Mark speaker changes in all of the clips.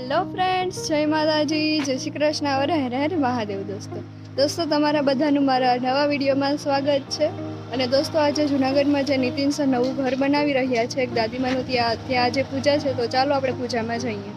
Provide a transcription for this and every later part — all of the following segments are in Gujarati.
Speaker 1: હેલો ફ્રેન્ડ્સ, જય માતાજી, જય શ્રી કૃષ્ણ और હર હર મહાદેવ। દોસ્તો તમારા બધાનું મારા નવા વિડીયોમાં સ્વાગત છે। અને દોસ્તો આજે જૂનાગઢમાં જે નીતિન સર નવું ઘર બનાવી રહ્યા છે એક દાદીમાનું, ત્યાં આજે પૂજા છે, તો ચાલો આપણે પૂજામાં જઈએ।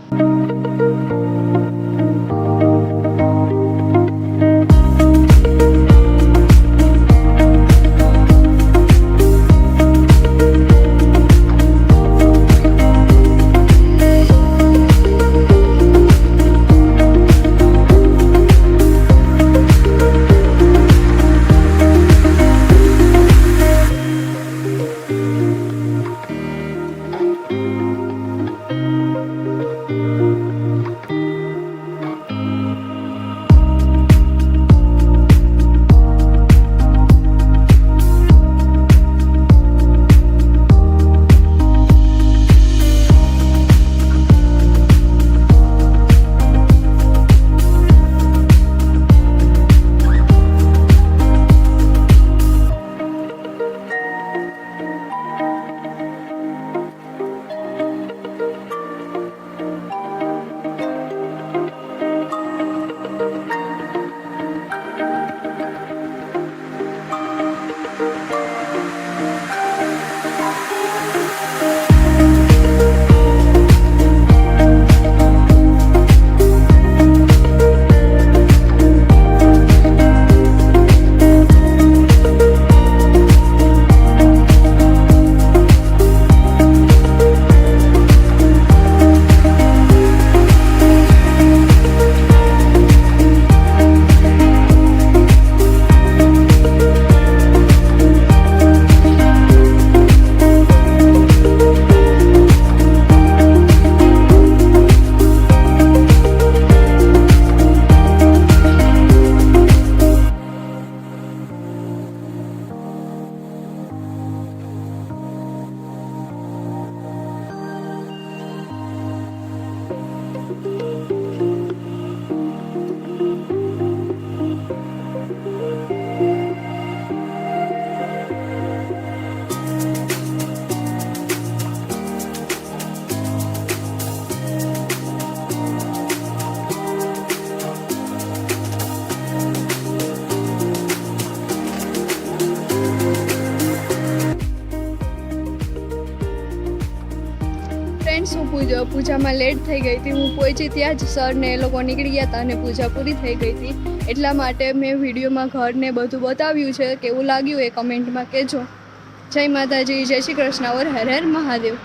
Speaker 1: ફ્રેન્ડ્સ, હું પૂજામાં લેટ થઈ ગઈ હતી। હું પહોંચી ત્યાં જ સર ને એ લોકો નીકળી ગયા હતા અને પૂજા પૂરી થઈ ગઈ હતી। એટલા માટે મેં વિડીયોમાં ઘરને બધું બતાવ્યું છે। કેવું લાગ્યું એ કમેન્ટમાં કહેજો। જય માતાજી, જય શ્રી કૃષ્ણ और હર હર મહાદેવ।